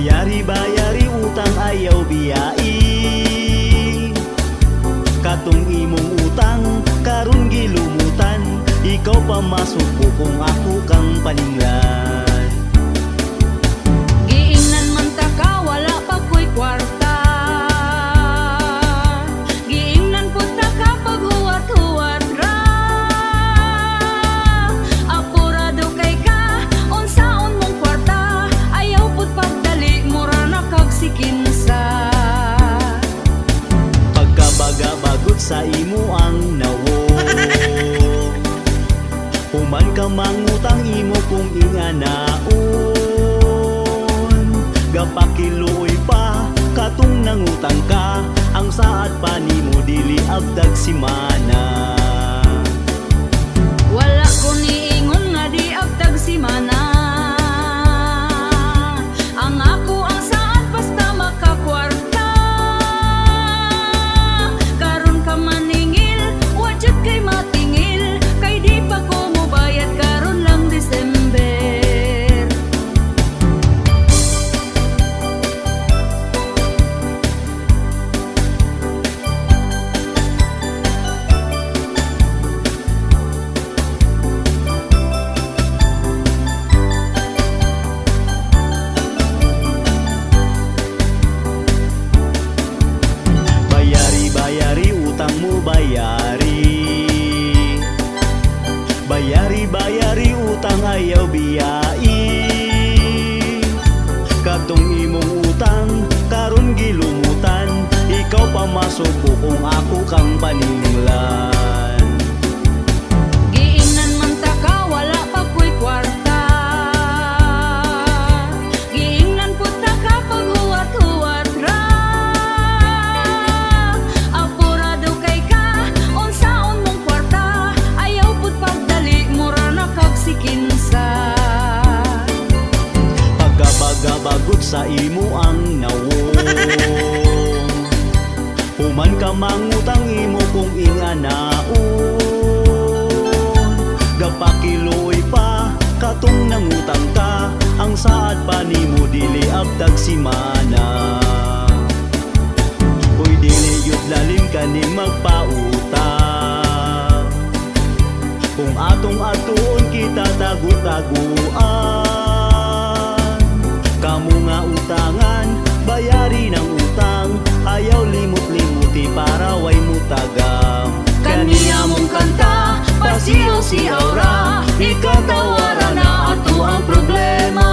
Bayari utang ayaw biyai. Katong imong utang karon gilumutan, ikaw pa masuko kung ako kang paninglan. Giingnan man ta ka wala pa ko'y kwarta, giingnan po ta ka pag huwat-huwat ra. Apurado kay ka unsaon mong kwarta, ayaw pud pagdali mura na kag sikinsa. Pagkabaga-bagot sa imo ang nawo, human ka mangutang imo kung inganaon. Gapakiluoy pa katong nangutang ka, ang saad pa nimo dili abdag simana. Wala ko niingon nga di abdag simana, ang ako ang saan basta makakwarta. Karon ka maningil, wajud kay matingil, kay di pa ko mobayad karon lang December. Bayari utang mo bayari. Bayari utang ayaw biyai. Katong imong utang karon gilumutan, ikaw pa masuko kung ako kang paninglan. Giingnan man ta ka wala pa ko'y kwarta, giingnan po ta ka pag huwat-huwat ra. Apurado kay ka unsaon mong kwarta, ayaw pud pagdali mura na kag sikinsa. Pagkabaga-bagot sa imo ang nawo, human ka mangutang imo kung inganaon. Gapakiloy pa katong nangutang ka, ang saad pa nimo dili abdag simana. Uy dili yun lalim ka ni magpautang, kung atong atuon kita tagu-taguan. Kamu nga utangan, bayari ng utang, ayaw limot-limuti para way mutagam. Kaniya mong kanta, pasiyaw-siyaw ra, ikatawaran na ato ang problema.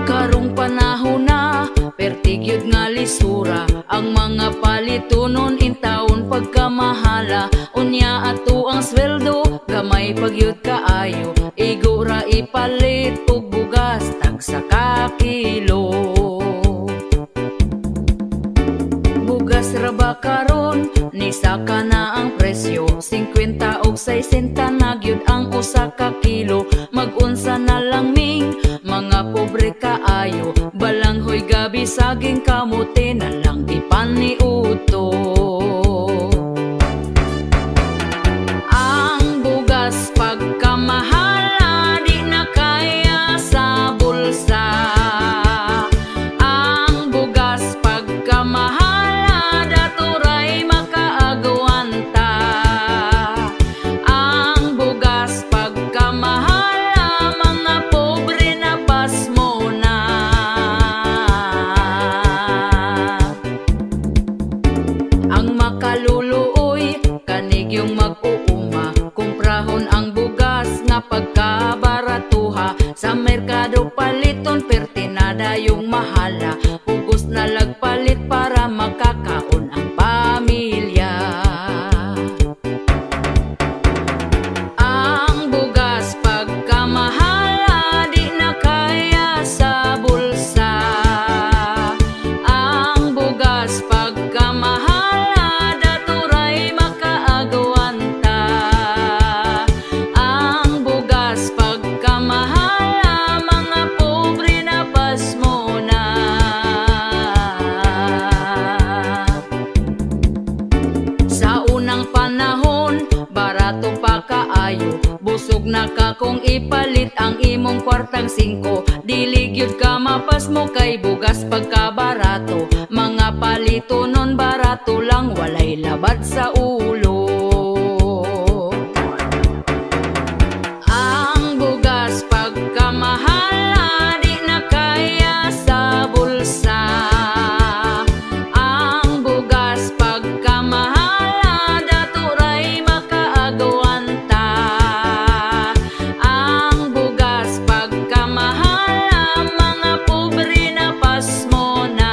Karong panahon na, pertigyod nga lisura, ang mga palitunon in taon pagkamahala. Unya ato ang sweldo, gamay pagyud kaayo, igura ipalit og bugas tagsa ka kilo. Bugas ra ba karon, ni saka na ang presyo, 50 og 60 na gyud ang usa ka kilo. Mag-unsa na lang ming mga pobre kaayo, balanghoy gabi saging kamote na lang ipaniuto. Ang bugas pagkamahala, di na kaya sa bulsa. Ang bugas pagkamahala, daturay makaagwanta. Ang bugas pagkamahala, mga pobre na pasmo na. Ang makaluluoy, kanig yung mag-uuma, kumprahon ang bugas nga pagkabaratuha. Sa merkado paliton, pertinada yung mahala, pugos na lagpalit para makakaon ang pamilya. Ang bugas pagkamahala, di na kaya sa bulsa. Ang bugas pagkamahala, dato sa ulo. Ang bugas pagkamahal di na kaya sa bulsa. Ang bugas pagkamahal daturay makaagawanta. Ang bugas pagkamahal mga pobre na pasmo na.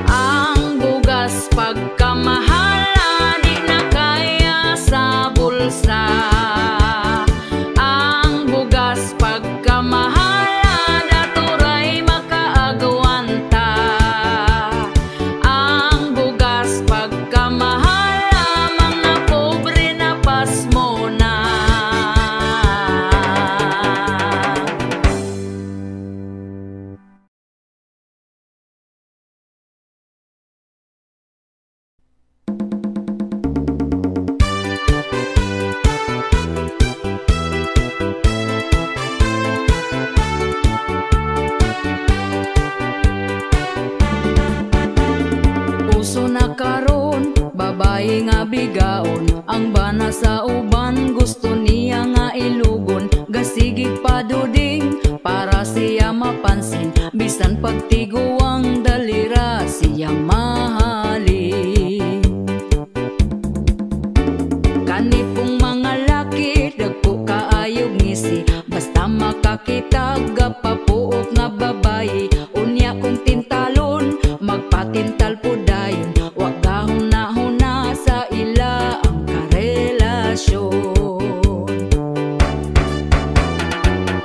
Ang bugas pagkamahal di na kaya sa bulsa. Ang bugas pagkamahal daturay makaagawanta. Ang bugas pagkamahal mga pobre na pasmo na. Uso na karon, babae nga bigaon, ang bana sa uban gusto niya nga ilugon. Gasigig paduding para siya mapansin, bisan pagtiguang dalira siya mahalin. Kanipong mga laki dagko kaayog ngisi, basta makakitag papuok nga babae. Unya kong tintalon magpatintal po dayon, wag gahuna-huna sa ila ang karelasyon.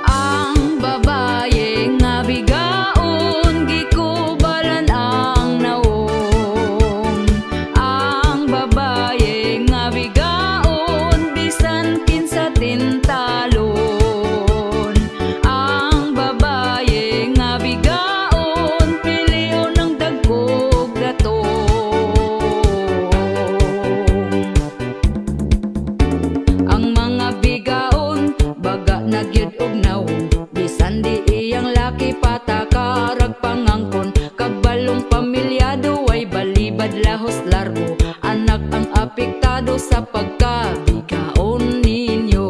Ang babae nga bigaon gikubalan ang naong. Ang babae nga bigaon bisan kinsa tintalon. Ang babae nga bigaon pilion ng dagkog gatong. Ang mga bigaon baga na gyud og naong, bisan di iyang laki patakarag pangangkon. Kagbalong pamilyado ay balibad lahos largo, anak ang apektado sa pagkabigaon ninyo.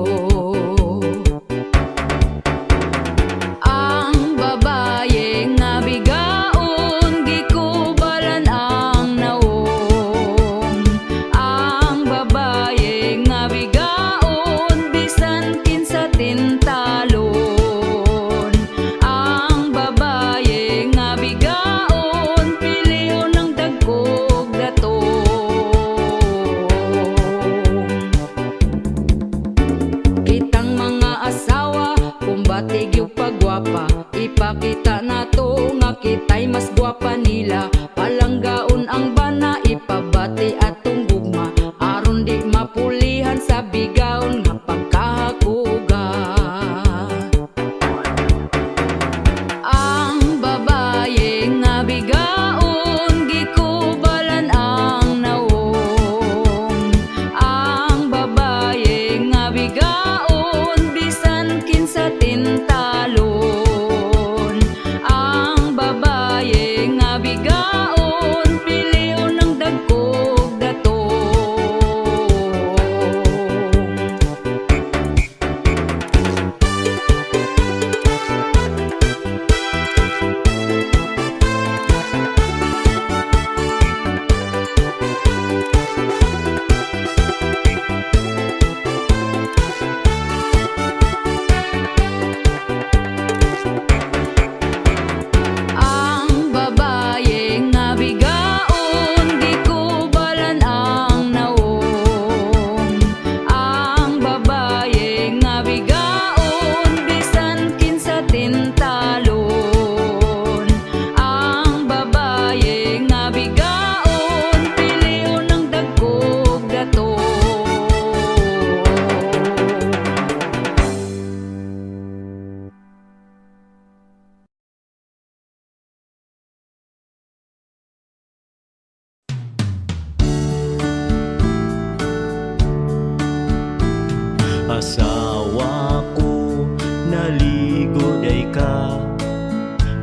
ka,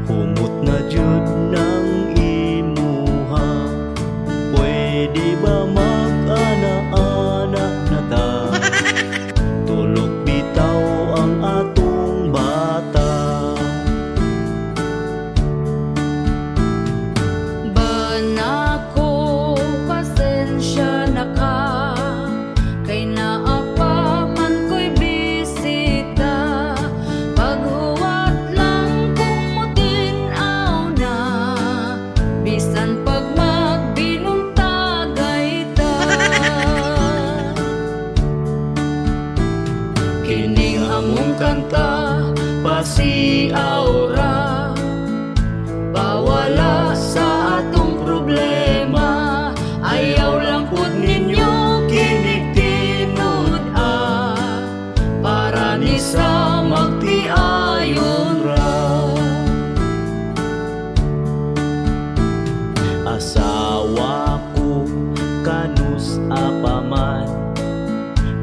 humot na jud ng imuha. Pwede ba mag-ana-ana na ta? Tulog bitaw ang atong bata. Banako, pasensya na ka, kay naapa man ko'y bisita. Paghuwat lang kung mutinaw na, bisan pag magbinuntagay ta. Kining among kanta, pasiaura, bawala sa atong problema. Ayaw lang pud ninyo kinig-tinud para ni sa magtiayon ra. Asawa ko kanus apaman,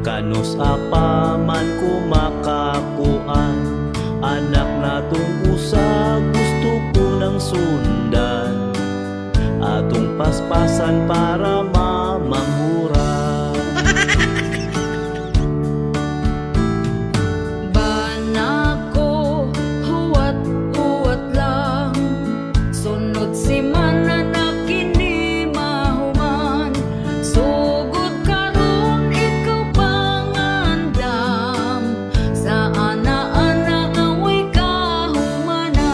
kanus apaman ko makakuan. Anak natong usa gusto ko nang sundan, atong paspasan para mamangura. Banako, huwat-huwat lang, sunod si mana na kini mahuman. Sugod karon ikaw pangandam, sa ana-ana nga way kahumanan.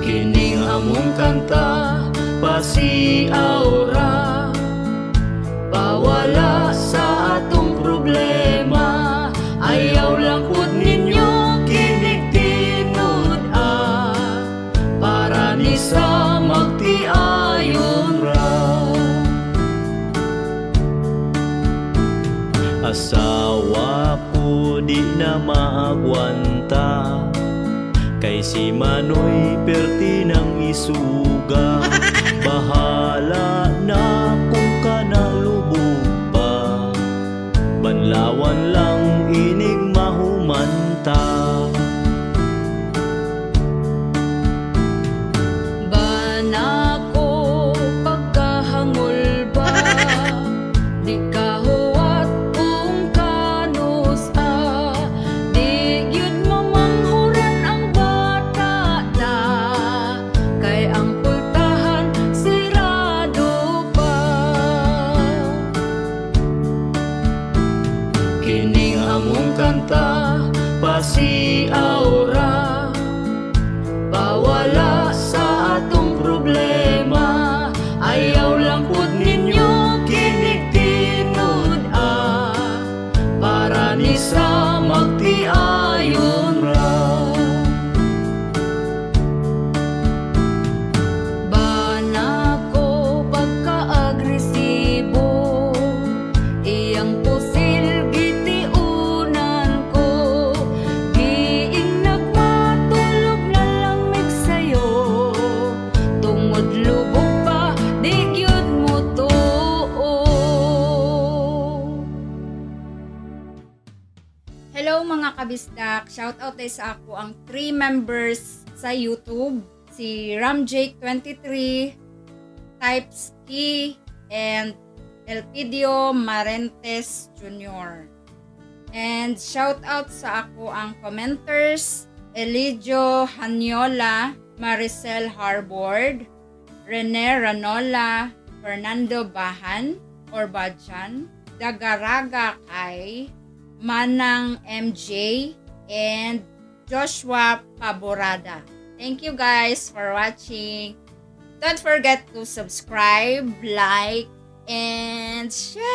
Kining among kanta, pasiaura, bawala sa atong problema. Ayaw lang pud ninyo kinig-tinud para ni sa magtiayon ra. Asawa ko di na maagwanta, kay si Manoy perti ng isuga. Bahala na kung kanalubog pa, banlawan lang inig mahumanta. Banako, pagkahangol ba, di ka huwat kung kanus di gyud mamanghuran ang bata da, kay ang pultahan sirado pa. Kining among kanta, pasiaura, bawala sa atong problema. Ayaw lang pud ninyo kinig-tinud para ni sa magtiayon ra. Banako, pagka-agresibo, iyang pusil gitiunan ko. Giing nagmatulog na lamig sa'yo, tungod lubog pa, di gyud mo tuo. Hello mga kabisdak! Shoutout tayo sa ako ang 3 members sa YouTube. Si Ramjake23, Typeski, and Elpidio Marentes Jr. And shoutout sa ako ang commenters, Elidio Hanyola, Maricel Harbord, Rene Ranola, Fernando Bahan or Badjan, Dagaraga Kai, Manang MJ, and Joshua Paborada. Thank you guys for watching. Don't forget to subscribe, like, and share.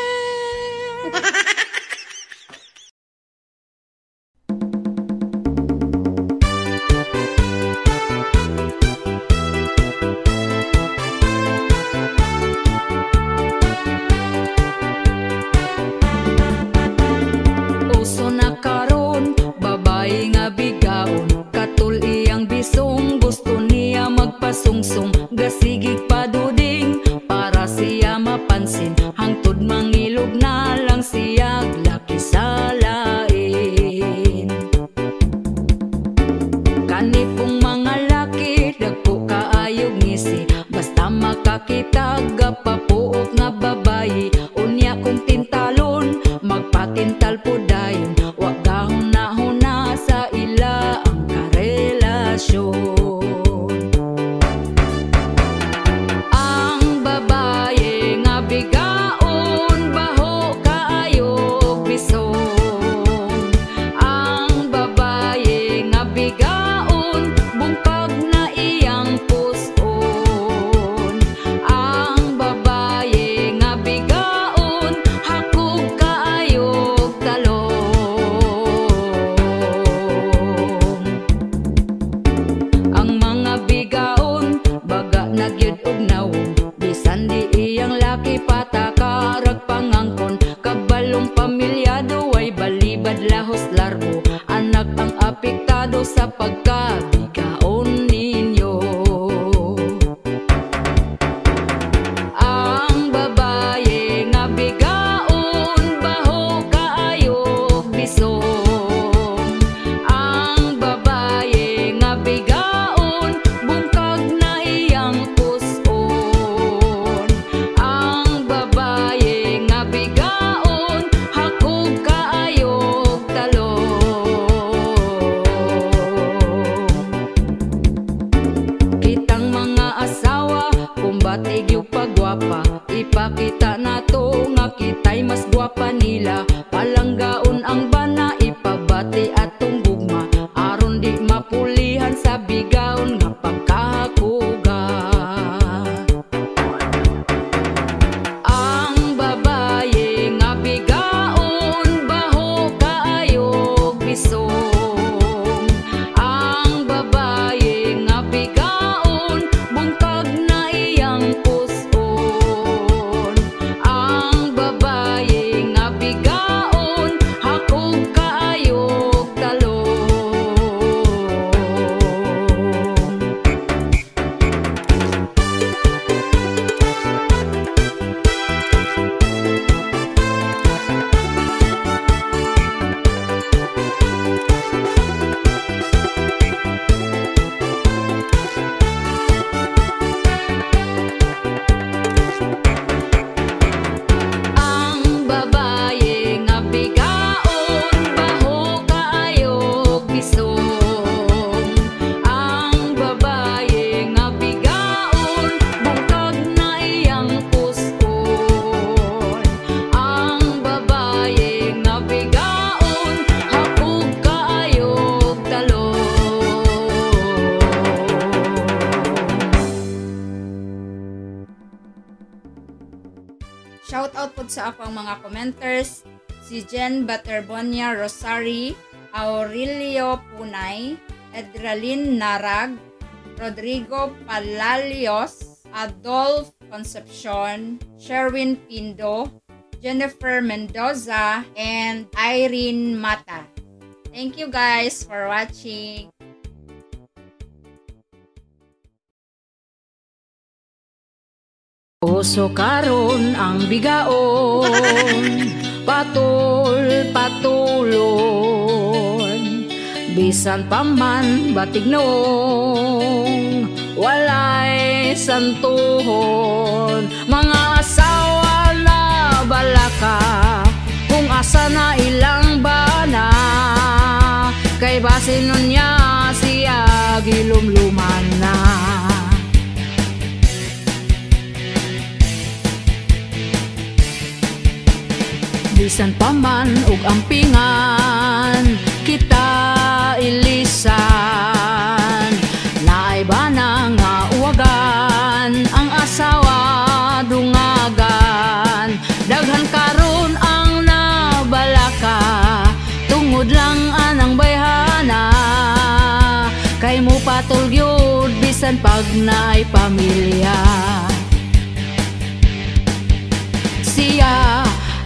Uso na karon, babae nga bigaon, katul iyang bisong, gusto niya magpasungsong, gasigig paduding para siya mapansin, hangtod mangilog na lang siya. Manila. Palanggaon ang bana, ipabati atong gugma, aron di mapulihan sa bigaon nga pagkakuga. Ang babaye nga bigaon, baho kaayog bisong. Ang babaye nga bigaon, bungkag na iyang puson. Ang babaye nga bigaon, hakog kaayog talong. Ang babaye nga bigaon, baho kaayog bisong. Ang babaye nga bigaon, bungkag na iyang puson. Ang babaye nga bigaon, hakog kaayog talong. Shout out po sa ako ang mga commenters, si Jen Baterbonia Rosari, Aurelio Punay, Edralin Narag, Rodrigo Palalios, Adolf Concepcion, Sherwin Pindo, Jennifer Mendoza, and Irene Mata. Thank you guys for watching. Puso karon ang bigaon, patulon, bisan paman batignong, walay santuhon. Mga asawa na balaka, kung asa na ilang bana, kay basin nun niya siya gilumluman na. Bisan paman ug ampingan, kita ilisan. Naay bana nga uwagan, ang asawa dungagan. Daghan karon ang nabalaka, tungod lang anang bayhana. Kay mo patulgyod bisan pag naay pamilya. Siya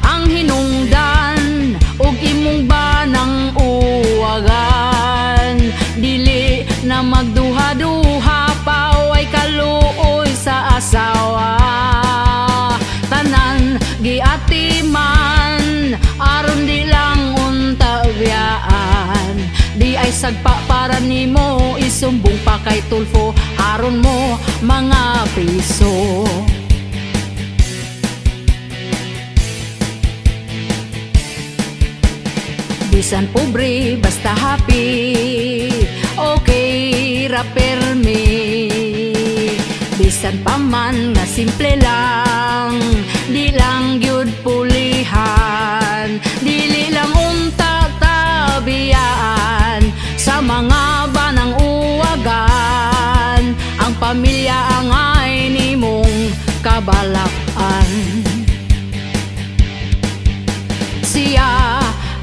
ang hinungdan ug imong banang uwagan, dili na magduha-duha pa way kaluoy sa asawa. Tanan giatiman aron di lang unta biyaan, di ay sagpa para nimo isumbong pa kay Tulfo, aron mo mga piso. Bisan pobre, basta happy, okay ra permi. Bisan paman nga simple lang, di lang gyud pulihan, dili lang unta tabiyaan. Sa mga banang uwagan, ang pamilya angay nimong kabalakan. Siya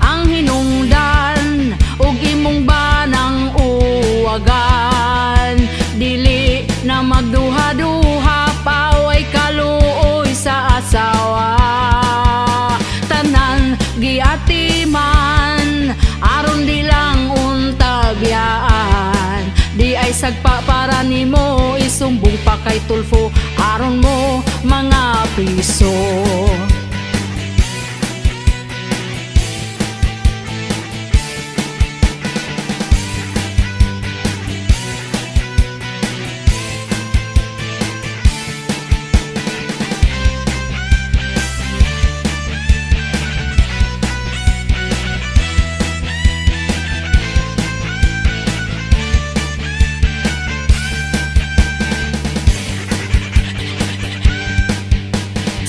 ang hinungdan ug imong banang uwagan, dili na magduha-duha pa way kaluoy sa asawa. Tanan giatiman aron di lang unta biyaan, di ay sagpa para nimo isumbong pa kay Tulfo, aron mo mga piso.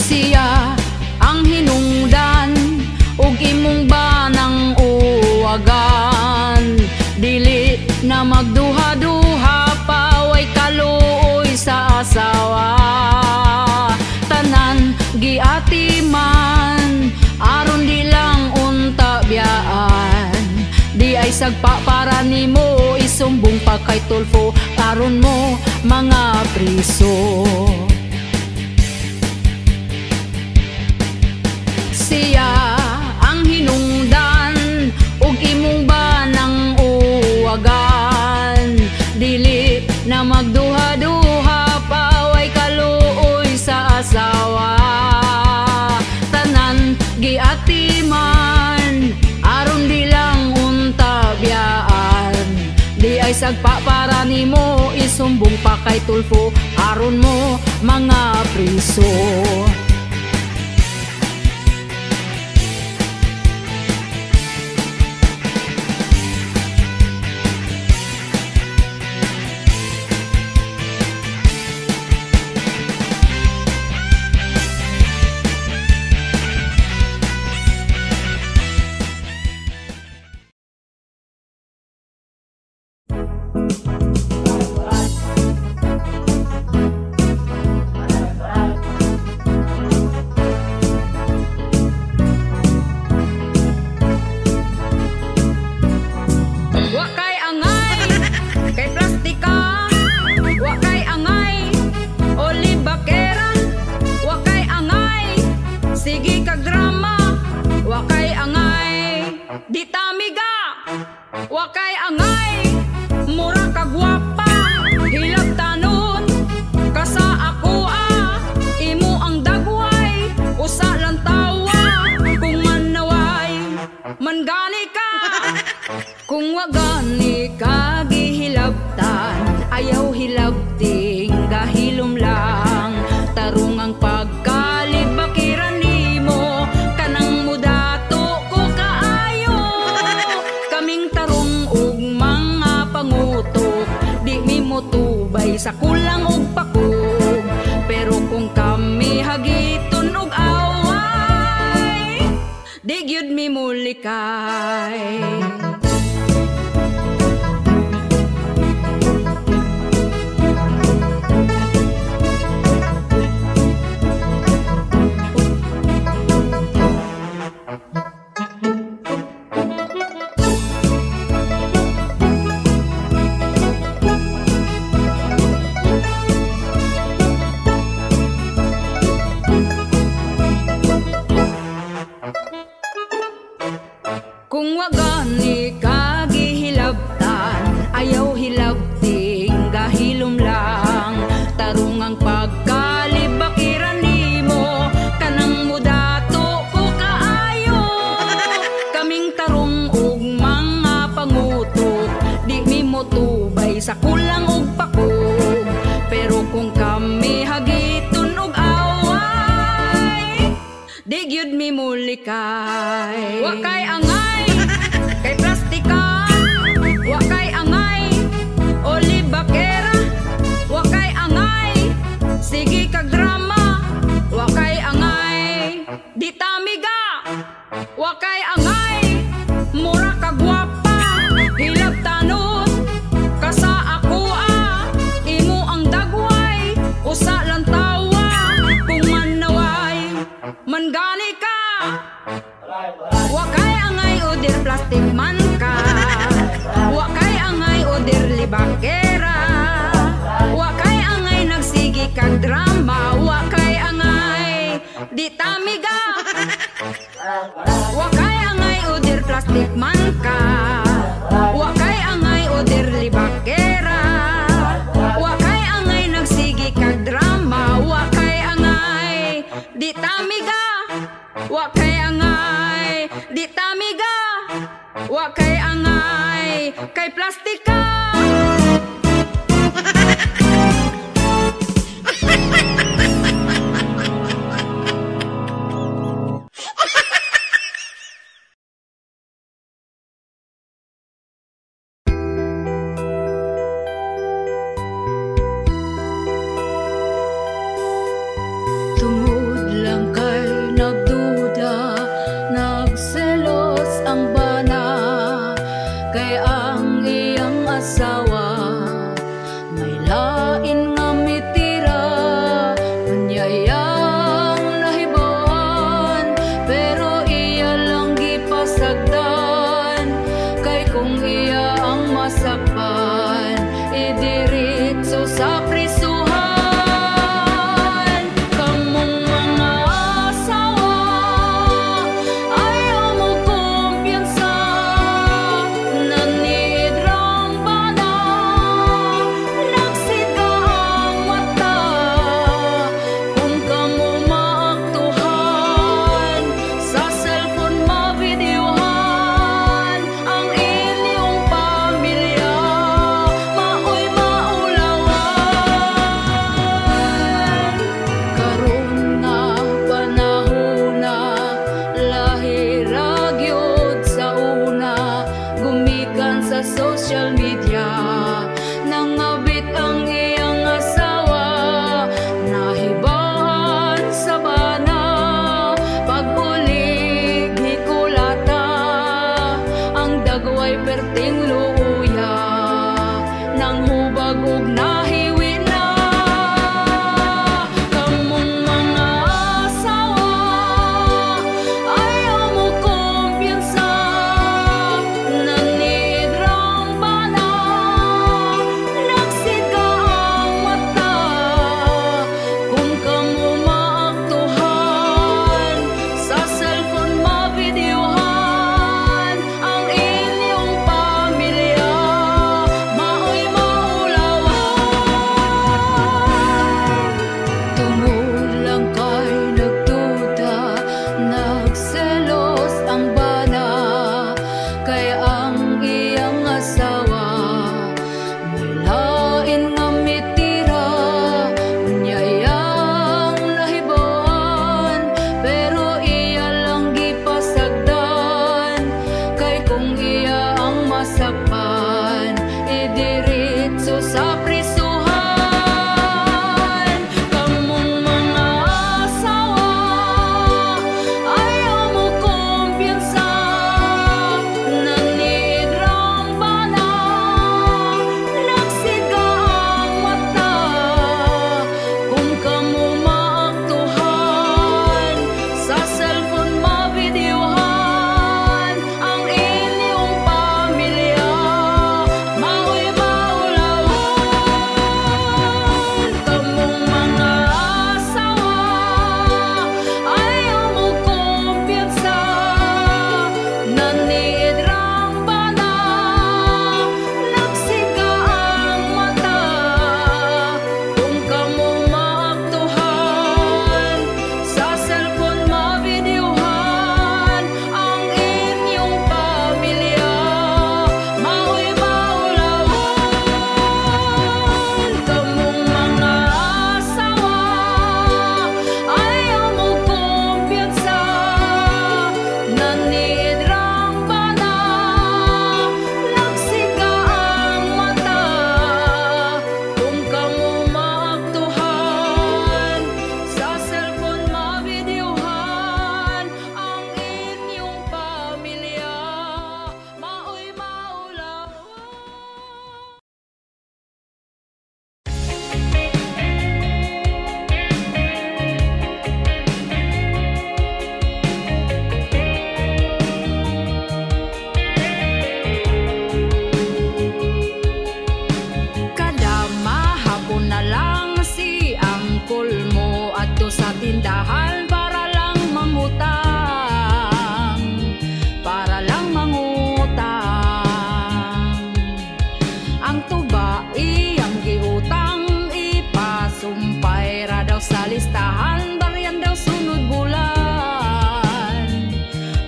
Siya sagpa para nimo, isumbong pa kay Tulfo aron mo mga priso. Siya ang hinungdan ug imong banang uwagan, dili na magduha-duha paway kaluoy sa asawa. Tanan giatiman aron di lang untabyaan, di ay sagpa para nimo, isumbong pa kay Tulfo aron mo mga priso. Wakay angay, mura ka gwapa, hilab tanon, kasa ako imo ang dagway, usa lang tawa, kung manaway, mangani ka, kung wagani ka gihilabtan, ayaw hilabting, gahilom lang, tarong ang pagkalib bakiran nimo, kanang mudato ko kaayo, kaming tarong ug mga pangutok, di mi mo tubay sa kulang ug pakog, pero kung kami hagiton ug away, di gyud mi mulikay. Kung wagani ka gihilabtan, ayaw hilabting, gahilom lang, tarong ang pagkalib bakiran nimo, kanang mudato ko kaayo, kaming tarong ug mga pangutok, di mi mo tubay sa kulang ug pakog, pero kung kami hagiton ug away, di gyud mi mulikay. Wakay angay kay plastika, wakay angay oli bakera, wakay angay sige kag drama, wakay angay di tamiga, wakay angay mura ka gwapa, hilab tanon, kasa ako imo ang dagway, usa lang tawa, kung manaway, mangani ka, wakay angay oder plastic man ka, wakay angay oder libakera, wakay angay nagsigi kag drama, wakay angay di tamiga, wakay angay oder plastic man ka, wakay angay oder libakera, wakay angay nagsigi kag drama, wakay angay di tamiga, wakay angay di tamiga, wakay angay kay plastika. Tungod lang kay nagduda, nagselos ang bana, kay ang iyang asawa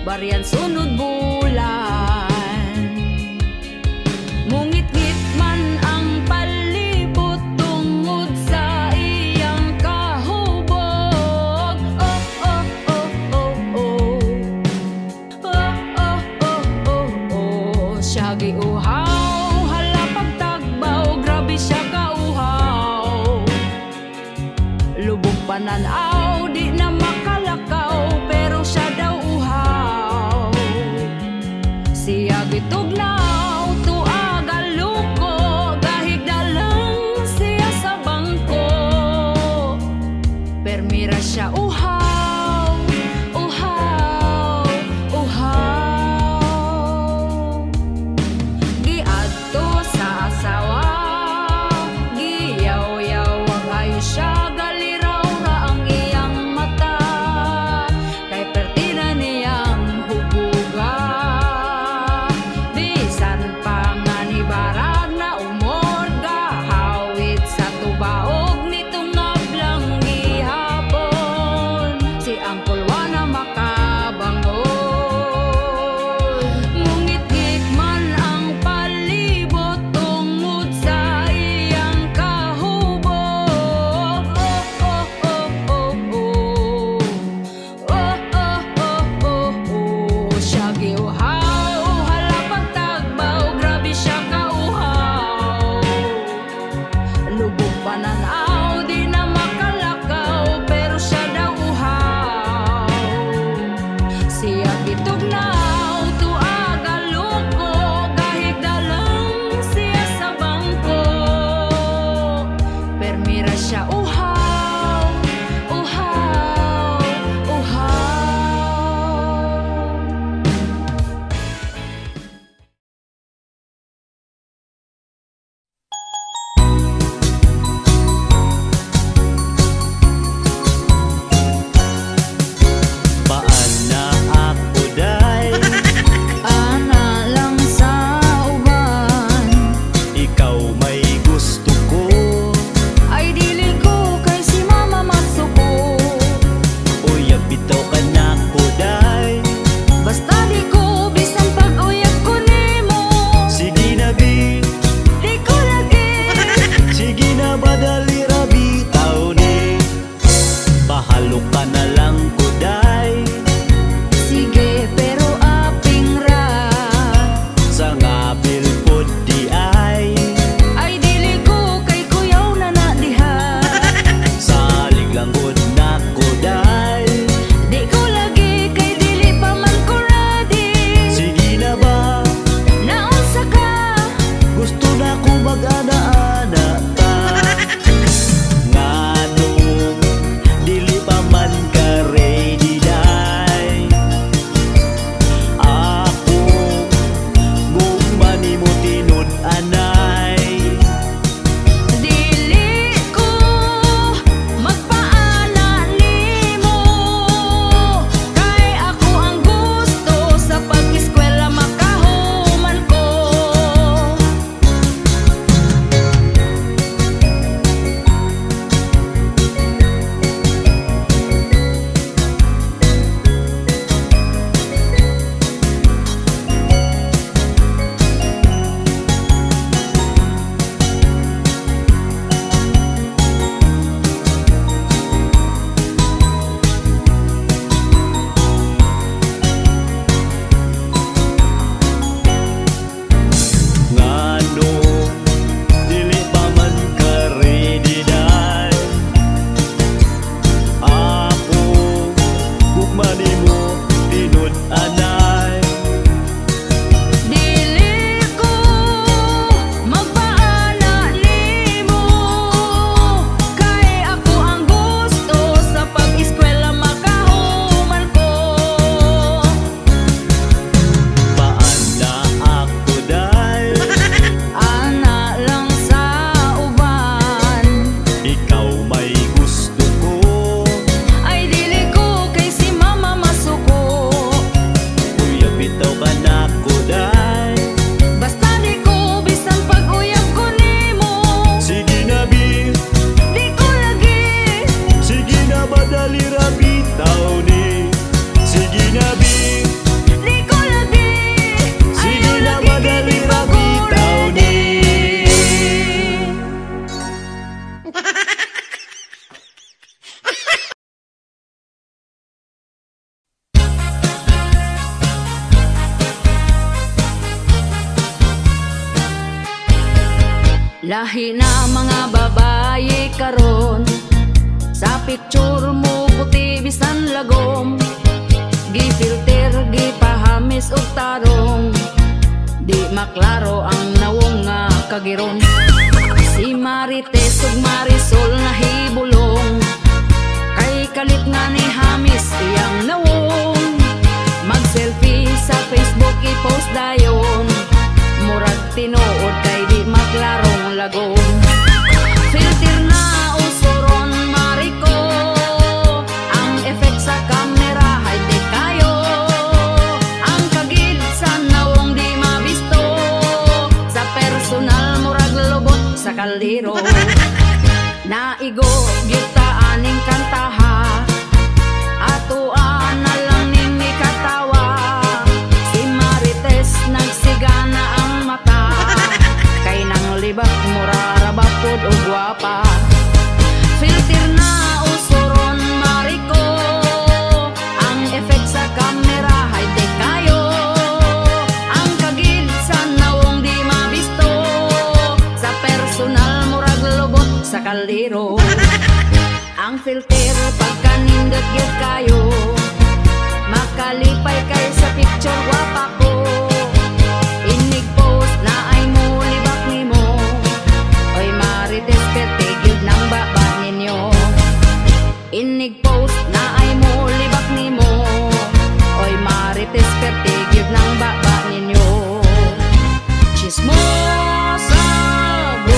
barian sunod bulan. Mungit-ngit man ang palibot tungod sa iyang kahubog. Oh, oh, oh, oh, oh. Oh, oh, oh, oh, oh. Siya giuhaw, hala pagtagbaw, grabe siya kauhaw. Lubog pananaw, di na makalakaw, pero siya daw uhaw. Siya gitugnaw, tuag aluko, gahigdalang siya sa bangko. Permira siya uhaw, uhaw, uhaw. Giadto sa asawa, giyaw-yaw ang ayo siya, galiraw ra ang iyang mata. Kay pertina niyang hubuga, bisan pa nga ni barag na umor, gahawit sa tubaog nitong ngablang gihapon. Si Angkol Juana makabangon. Mungit-ngit man ang palibot tungod sa iyang kahubog. Oh, oh, oh, oh, oh. Oh, oh, oh, oh, oh. Siya giuhaw, hala pagtagbaw, grabe siya kauhaw. Lubog pananaw, di na makalakaw, pero siya daw uhaw. Siya gitugnaw, tuag aluko, gahigdalang siya sa bangko. Permira siya uhaw, uhaw, uhaw. Paana ako day, Ana lang sa uban, ikaw may gusto ko. ay dili ko kay si mama masuko. Uyab bitaw ka na ko day, Basta di ko bisan pag-uyab ko nimo. sige na bi, Di ko lagi, sige na badali ra bitaw ni. Bahalo ka na lang ko day, sige pero aping ra. sa ngabil pod di ay. Ay dili ko kay kuyaw na na diha. Salig lang gud na ko day, Di ko lagi kay dili pa man ko ready. sige na ba, Naunsa ka, gusto na ko mag-ana-ana ka. Ngano dili pa man ka ready day, ako gumani mo tinud anay. dili ko magpaana nimo. Kay ako ang gusto sa pag-eskwela makahuman ko. Ngano dili pa man ka ready day, ako gumani mo tinud anay. Dili ko magpaana nimo. Kay ako ang gusto sa pag-eskwela makahuman ko. Paana ako day, Ana lang sa uban, ikaw may gusto ko. ay dili ko kay si mama masuko. Uyab bitaw ka na ko day, Basta di ko bisan pag-uyab ko nimo. sige na bi, Di ko lagi, sige na badali ra bitaw ni. Sige na bi, Lahi na mga babaye karon, sa picture mo puti bisan lagom, gifilter, gipahamis og tarong, di maklaro ang nawong nga kagiron. Si Marites ug Marisol nahibulong, kay kalit nga ni Hamis iyang nawong. Mag-selfie sa Facebook i-post dayon, murag tinuod kay di maklarong lagom. Filter na usuron mariko, ang effect sa camera high-tech kayo. Ang kagid sa nawong di mabisto, sa personal murag lubot sa kaldero. Naigo gyuta aning kantaha, atuan na lang ning mikatawa. Si Marites nagsigana ang mata, kay nang libak murarabak pod og gwapa. Filter na usuron mariko, ang effect sa camera high-tech kayo. Ang kagid sa nawong di mabisto, sa personal murag lubot sa kaldero. Ang filter pagkanindot gyud kayo, makalipay kay sa picture gwapa ko. Inig post na ay mo libak nimo, oy Marites perte gyud nang baba ninyo. Inig post na ay mo libak nimo, oy Marites perte gyud nang baba ninyo. Chismosa bo.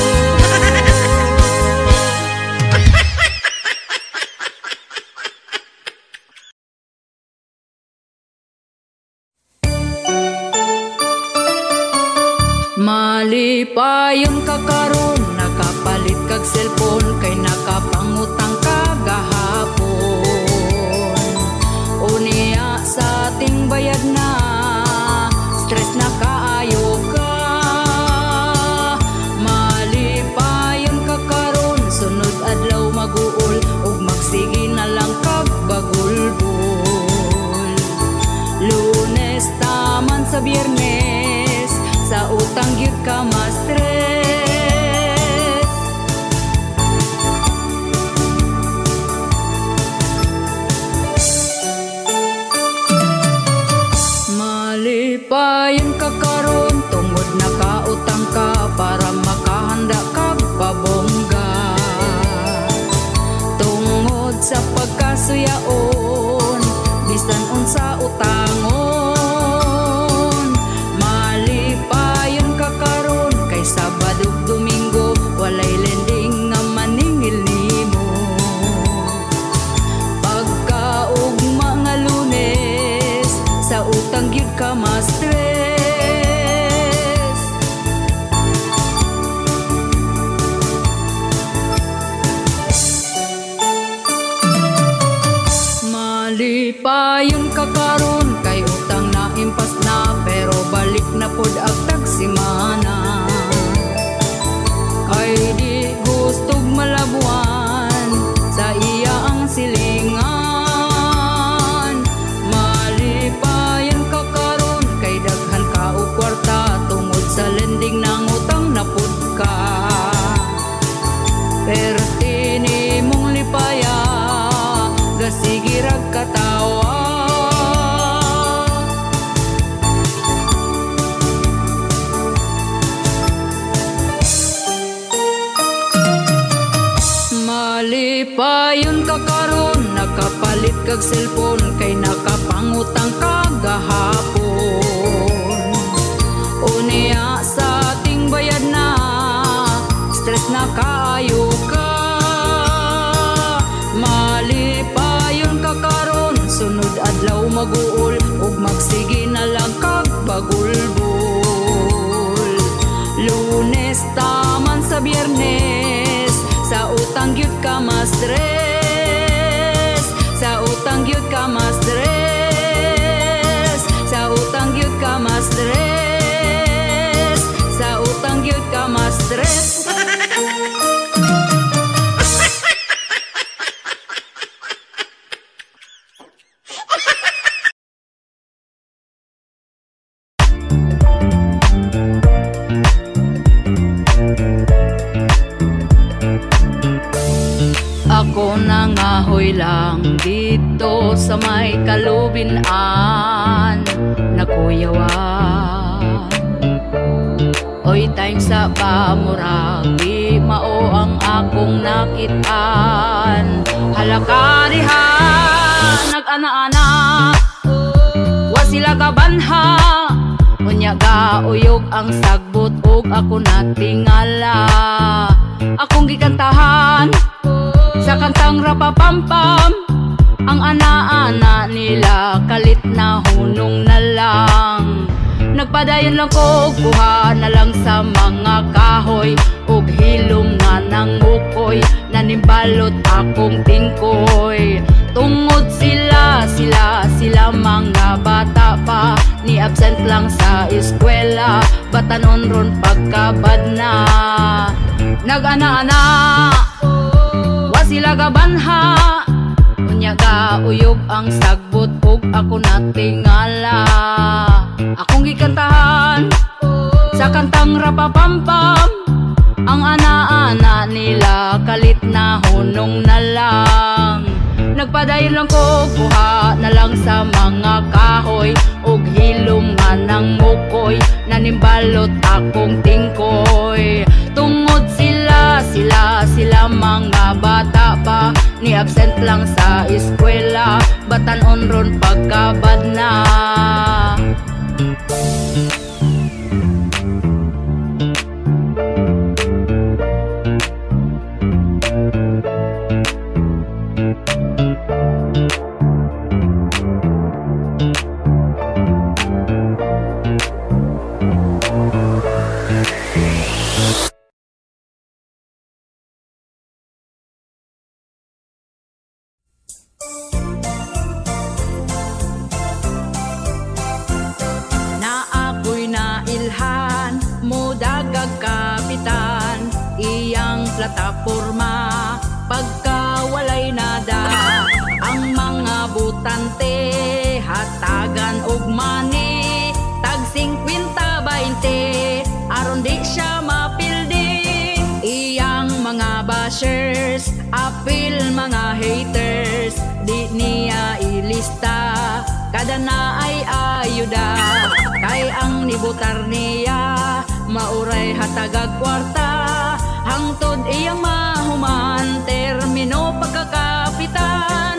Malipayon ka karon, nakapalit kag cellphone, kay nakapangutang ka gahapon. Unya sa ating bayad na, stress na kaayo ka. Malipayon ka karon, sunod adlaw maguol, ug magsige na lang kag bagulbol. Lunes taman sa Biyernes, sa utang gyud ka ma-stress. Malipayon ka karon, tungod nakautang ka para makahanda kag pabongga. Tungod sa pagkasuyaon, bisan unsa utangon. Sabado Domingo, walay lending nga maningil nimo. Pagkaugma nga Lunes, sa utang gyud ka ma-stress. Malipayon ka karon, kay utang na impas na, pero balik na pod agtag simana. Kay di gustog malabuan, sa iya ang silingan. Malipayan ka karon, kay daghan ka o kwarta, tungod sa lending ng utang na pud ka. Perti ni mong lipaya, gasigirag katawa. Malipayon ka karon, nakapalit kag cellphone, kay nakapangutang ka gahapon. Unya sa ating bayad na, stress na kaayo ka. Malipayon ka karon, sunod adlaw maguol, ug magsige na lang kag bagulbol. Lunes taman sa Biyernes, sa utang gyud ka ma-stress. Sa utang gyud ka ma-stress. Sa utang gyud ka ma-stress. Sa utang gyud ka ma-stress. ko nangahoy lang dito sa may kalubinan na kuyawan. Oy time sa pamurag di mao ang akong nakitaan. Halaka diha nag-ana-ana wa sila kabanha, unya gauyog ang sagbot ug ako natingala. Akong gikantahan sa kantang rapapampam, ang ana-ana nila kalit na hunong na lang. Nagpadayon lang ko, kuha na lang sa mga kahoy ug hilom nga ng ukoy, nanimbalot akong tingkoy. Tungod sila mga bata pa, ni absent lang sa eskwela, batanon ron pagkabad na. Nag-ana-ana wa sila gabanha, unya gauyog ang sagbot ug ako natingala. Akong gikantahan sa kantang rapapampam, ang ana-ana nila kalit na hunong na lang. Nagpadayon lang ko, kuha na lang sa mga kahoy ug hilom nga ng mukoy, nanimbalot akong tingkoy. Tungod sila mga bata pa, ni absent lang sa eskwela, batanon ron pagkabad na. Plataporma pagka walay nada, ang mga butante hatagan og money tag 50-20 aron di siya mapildi. Iyang mga bashers apil mga haters, di niya ilista kada na ay ayuda. Kay ang nibutar niya mauray hatagag kwarta, hangtod iyang mahuman termino pagkakapitan.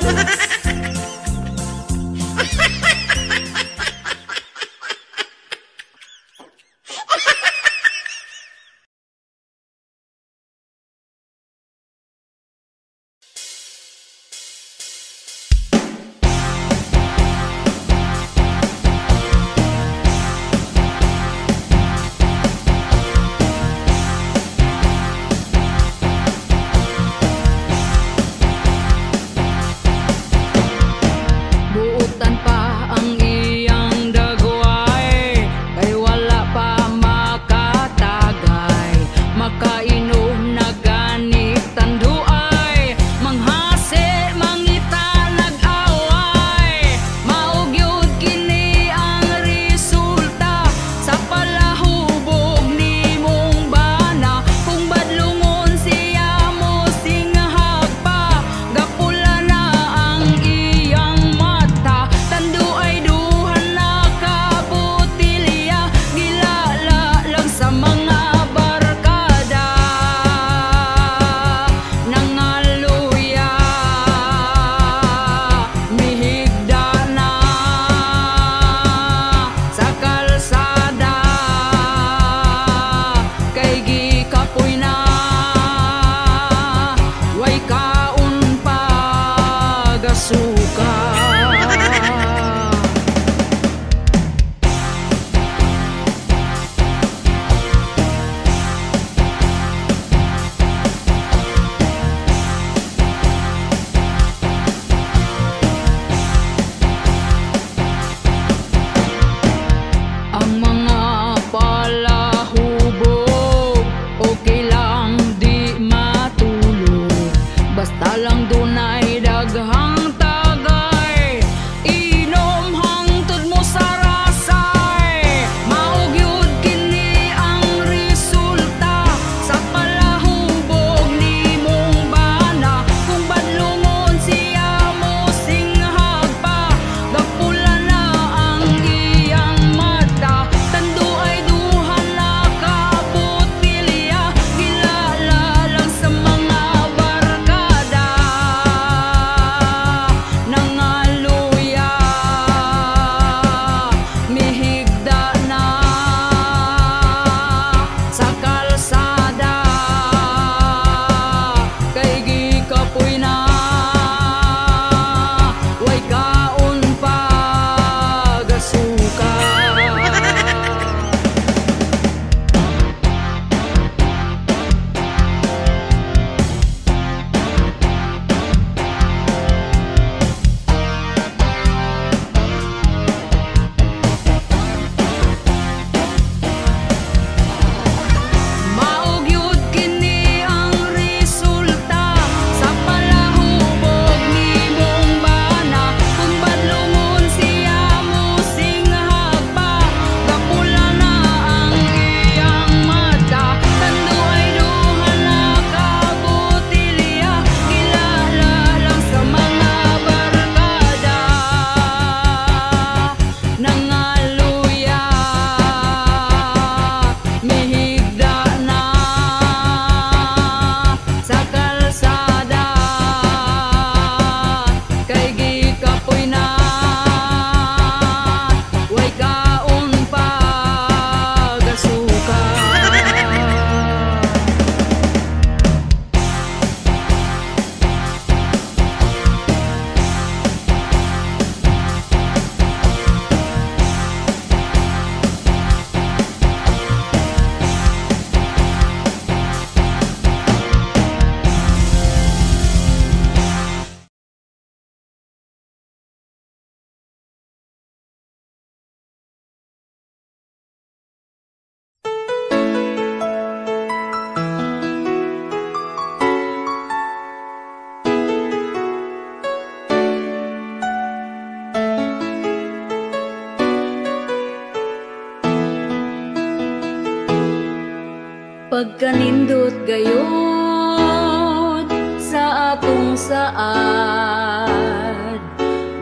pagkanindot gayod sa atong saad,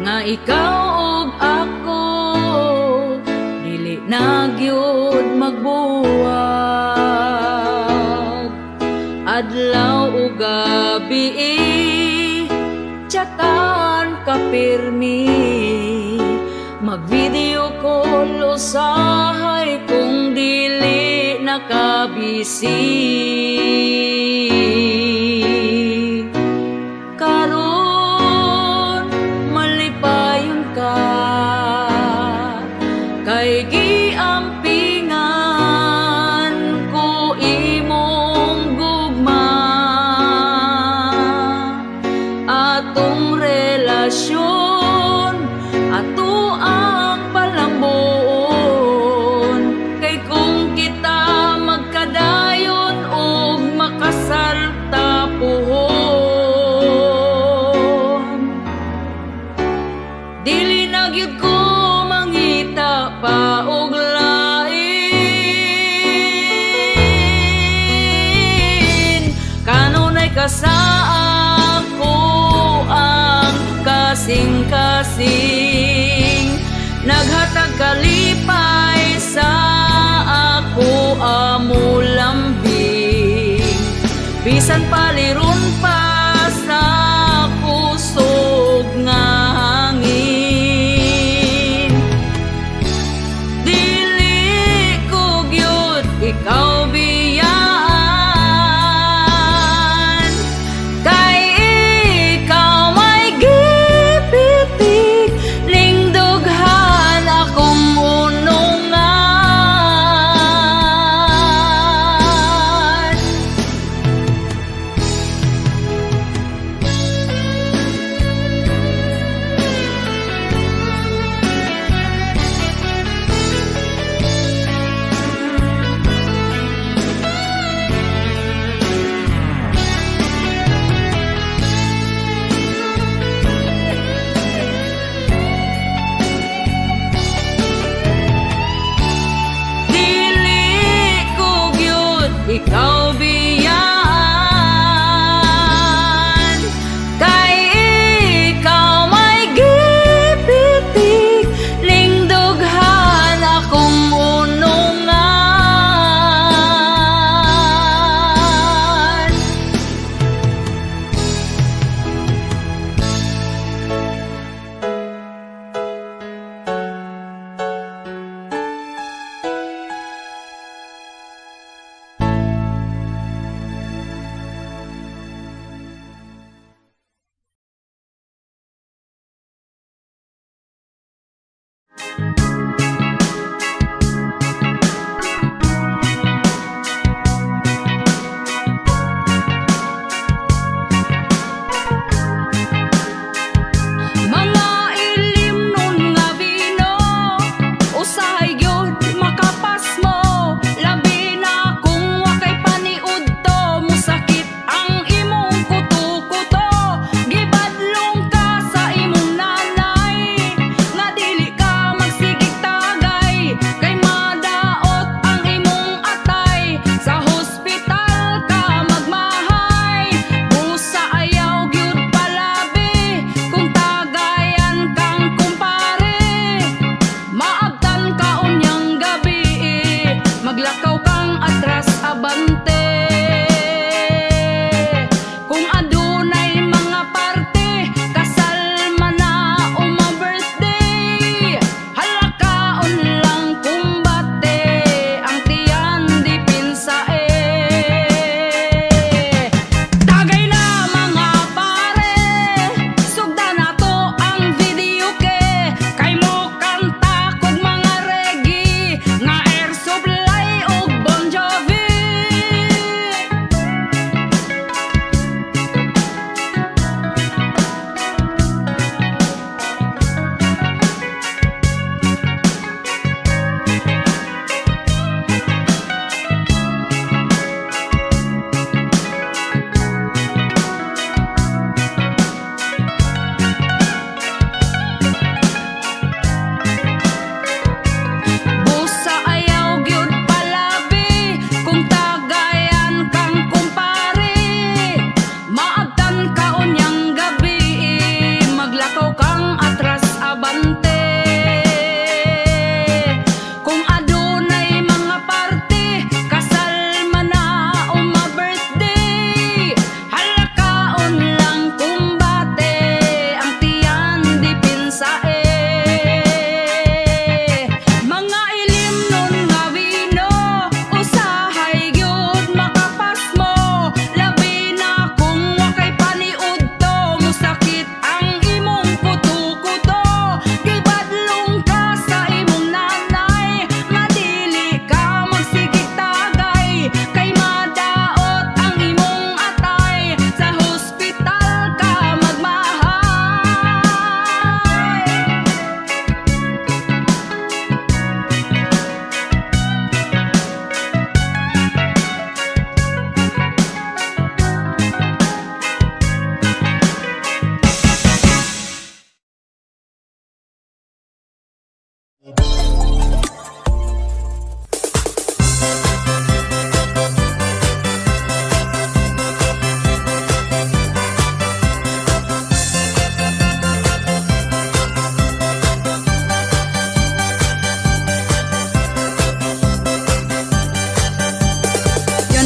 nga ikaw ug ako dili na gyud magbuwag. Adlaw ug gabi tsatan ka pirmi, mag-video call usahay kung dili nakabisi. Karon malipayon ka kay giampingan ko imong gugma. Atong relasyon ato ang palambon, kay kung kita magkadayon og makasal tapuhon, dili na gyud ko mangita pa og lain. Kanunay ka sa ako ang kasing-kasing, naghatag kalipay sa ako amo lambing, bisan paliron pa sa kusog nga hangin. Dili ko gyud ikaw biyaan, kay ikaw may gipitik ning dughan akong unungan. Dili ko gyud ikaw biyaan, kay ikaw may gipitik ning dughan akong unungan.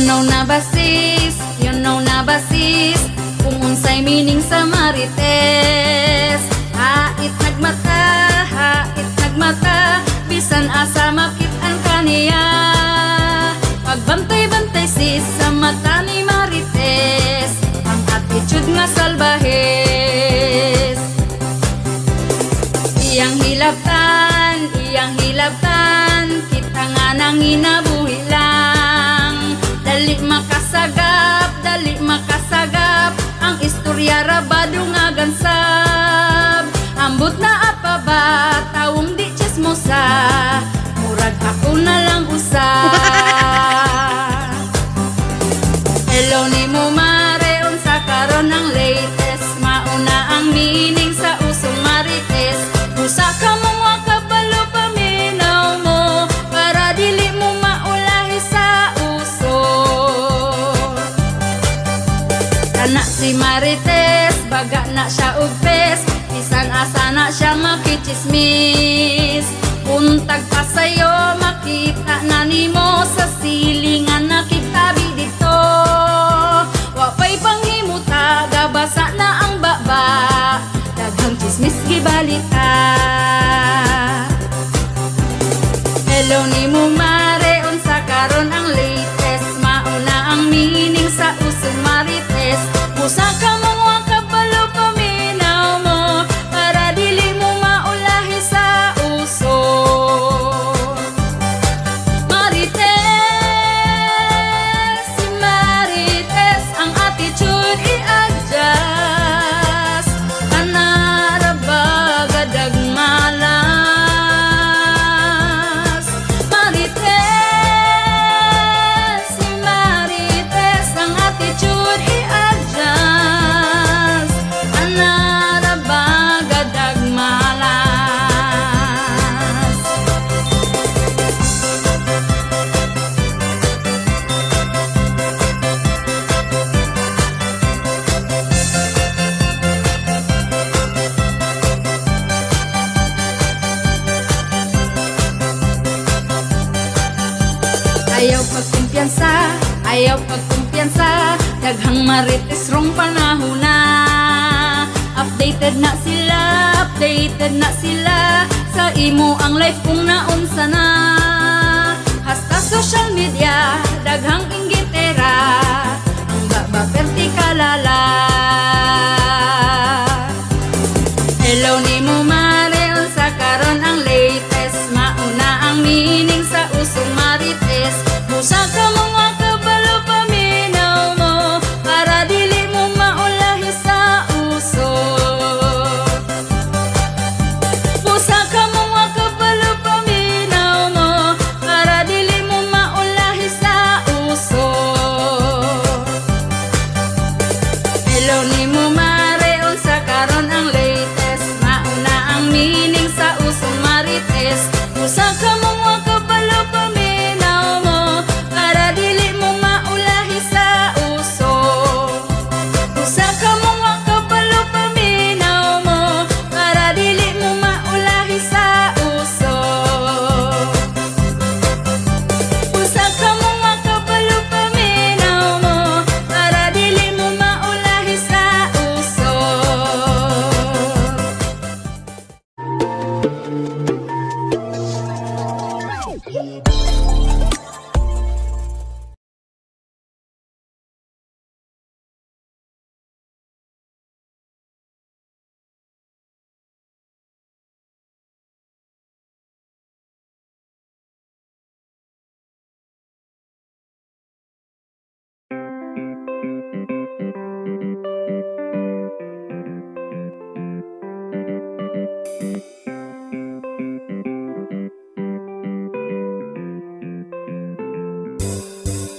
You know na basis kung unsay meaning sa Marites. Hait nagmata, bisan asa makit-an kaniya. Pagbantay-bantay sis sa mata ni Marites, ang attitude nga salbahes. Iyang hilabtan, kita nga nang inabuhi lang. Dali makasagap, ang istorya rabado nga gansab. Ambot na apa ba, tawong di chismosa, murag ako na lang usa. Hello ni mo mare, unsa karon ang latest, mauna ang meaning sa usong Marites. Usa ka mga kabalo paminaw mo, para dili mo maulahi sa uso. Kana si Marites, baga na siya ugpes, bisan asa na siya makichismis. Untag pa sa'yo, makita na nimo sa silingan na kitabi dito. Wapay panghimuta, gabasa na ang baba, daghang chismis gibalita. Hello ni mo mare, unsa karon ang latest, mauna ang meaning sa usong Marites. Usa ka mga kabalo paminaw mo, para dili mo maulahi sa uso. Marites, si Marites, ang attitude i-adjust. Kanaraba gadag malas. Marites, si Marites, ang attitude i-adjust. Kanaraba gadag malas. Ayaw pagkumpiyansa, daghang Marites rong panahon na. Updated na sila, sa imo ang life kung naunsa na. Hasta social media, daghang inggitera, ang baba perti kalala. Hello ni mo mare, unsa karon ang latest, mauna ang meaning sa usong Marites. Usa ka mga kabalo paminaw mo, para dili mo maulahi sa uso. Usa ka mga kabalo paminaw mo, para dili mo maulahi sa uso. Hello ni mo mare, unsa karon ang latest, mauna ang meaning sa usong Marites. Usa ka mga kabalo paminaw mo, para dili mo maulahi sa uso. Usa ka mga kabalo paminaw mo, para dili mo maulahi sa uso. Usa ka mga kabalo paminaw mo, para dili mo maulahi sa uso.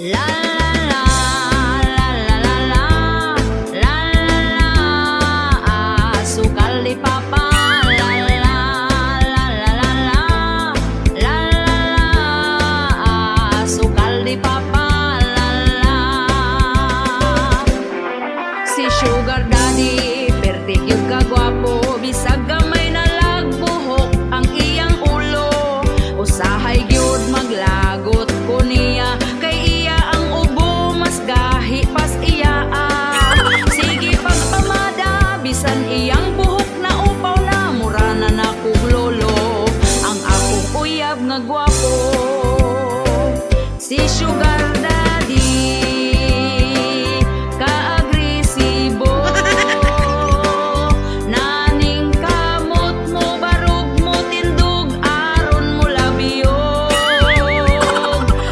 La la la la la la la la, sukal di papa. La la la la la la la la, sukal di papa. La la, si sugar daddy perti gyud ka gwapo, bisag gamay na lagbuhok ang iyang ulo. Usahay gyud maglagot ko niya, kay iya ang si Sugar Daddy kaagresibo. Naning kamot mo barog mo tindog aron mo labiyog.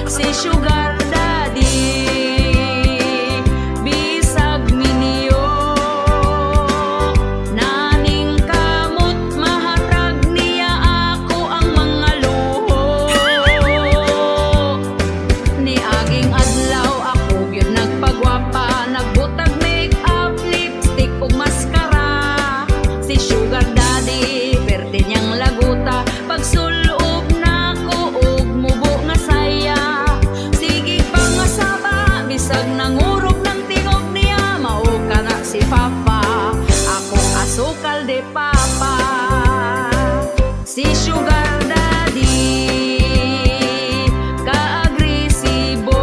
Si Sugar Daddy bisag miniyo. Naning kamot mahatag niya ako ang mga luho. Ni aging adlaw ako gyud nagpagwapa, nagbutag make-up, lipstick ug maskara. Si Sugar Daddy perte niyang laguta, pagsulob nako og mubo nga saya. Sige pa nga saba, bisag nangurog ng tingog niya, mao ka na si Papa, akong asukal de Papa. Si Sugar Daddy kaagresibo.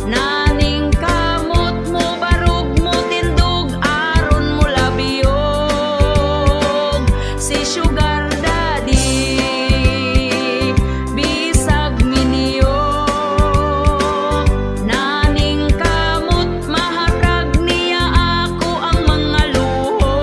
Naning kamot mo barog mo tindog aron mo labiyog. Si Sugar Daddy bisag miniyo. Naning kamot mahatag niya ako ang mga luho.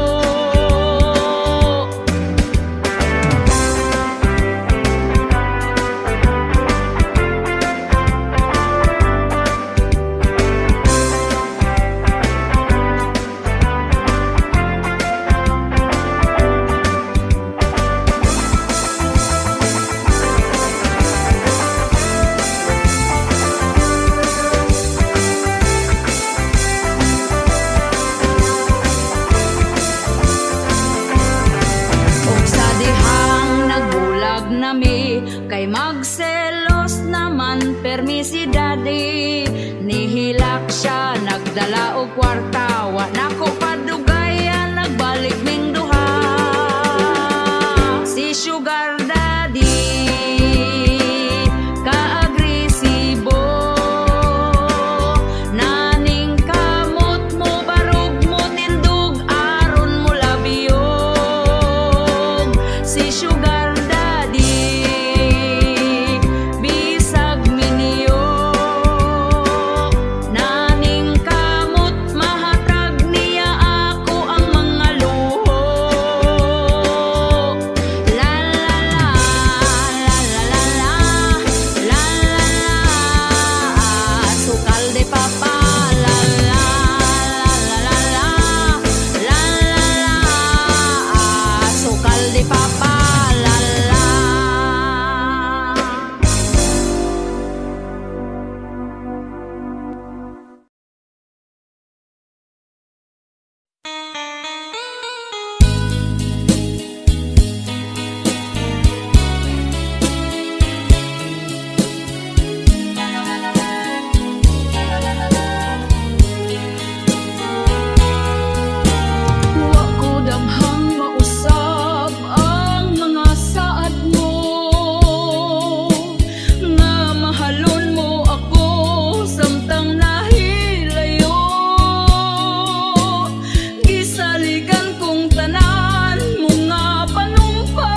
Og sa dihang nagbulag nami, kay magselos naman permi si Daddy. Nihilak siya, nagdala og kwarta, wa nako padugayan, nagbalik ming duha. Si Sugar Daddy kaagresibo. Naning kamot mo barog mo tindog aron mo labiyog. Si Sugar Daddy bisag miniyo. Naning kamot mahatag niya ako ang mga luho. La la la, la la la la, la la la, sukal de Papa. La la la la la, la la la, sukal de Papa. La la. Wa ko damhang mausab ang mga saad mo, nga mahalon mo ako samtang nahilayo. Gisaligan kong tanan mo nga panumpa,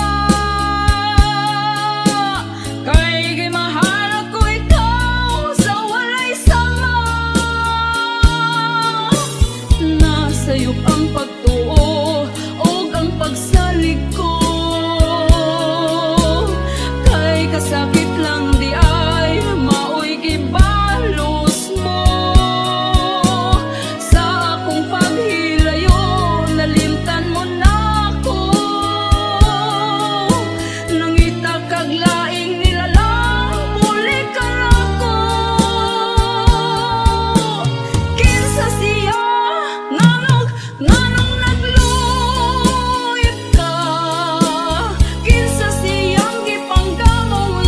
kay gimahal ako ikaw sa walay sama. Nasayop ang pagtuo ug ang pagsalig ko, kay kasakit lang di ay maoy gibalos mo. Sa akong paghilayo nalimtan mo nako, nangita kag laing nilalang muli ka nako. Kinsa siya nganong nagluyot ka, kinsa siyang gipanggamong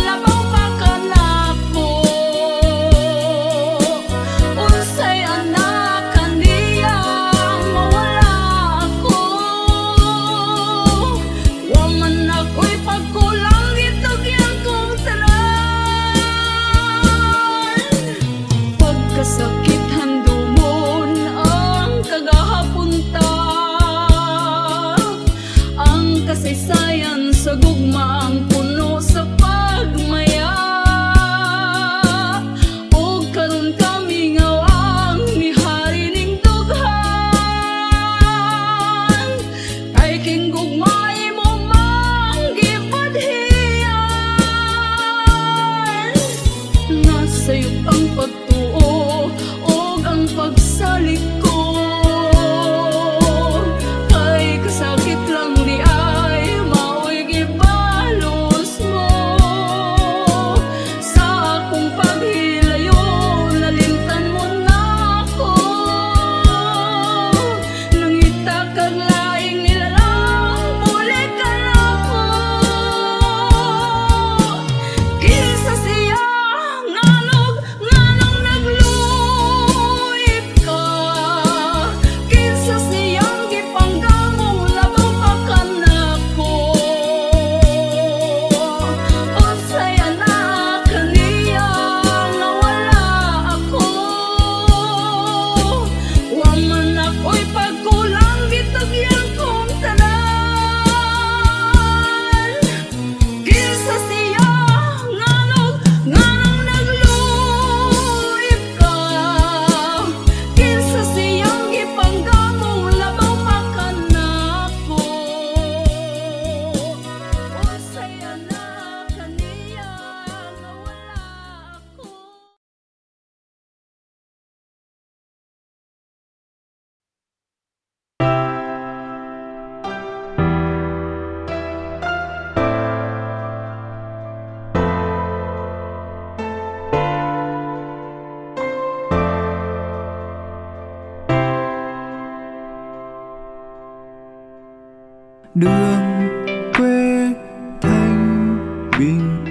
đường quê thanh bình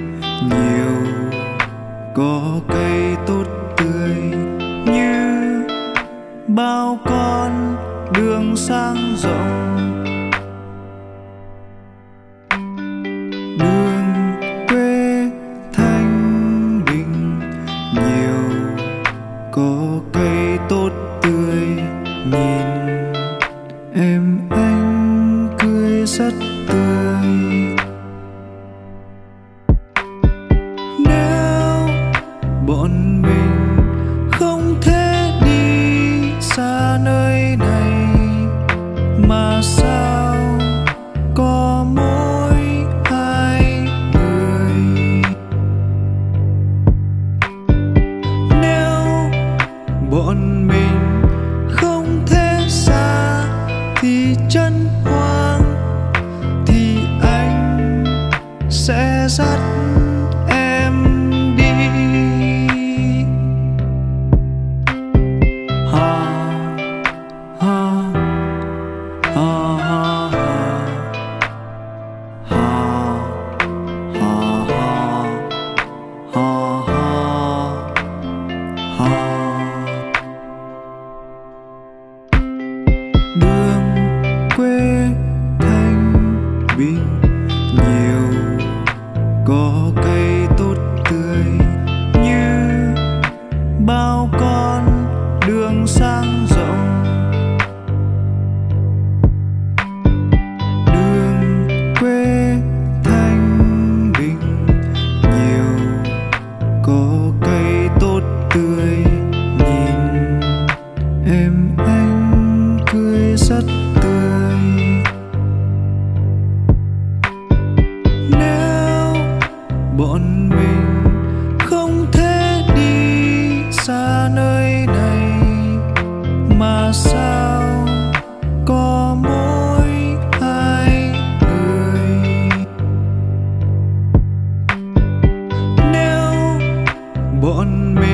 nhiều, có cây tốt tươi như bao con đường sang rộng. Đường quê thanh bình nhiều, có cây tốt tươi nhìn em anh cười rất tươi. Nếu bọn mình không thể đi xa nơi này, mà sao có mỗi hai người? Nếu bọn mình không thể xa thì chân hoang, thì anh sẽ dắt em đi. Ha ha ha ha ha ha ha ha. Đường quê thanh bình nhiều, có cây tốt tươi như bao con đường sang rộng. Đường quê thanh bình nhiều, có cây tốt tươi nhìn em anh cười rất tươi. Nếu bọn mình không thể đi xa nơi này, mà sao có mỗi hai người? Nếu bọn mình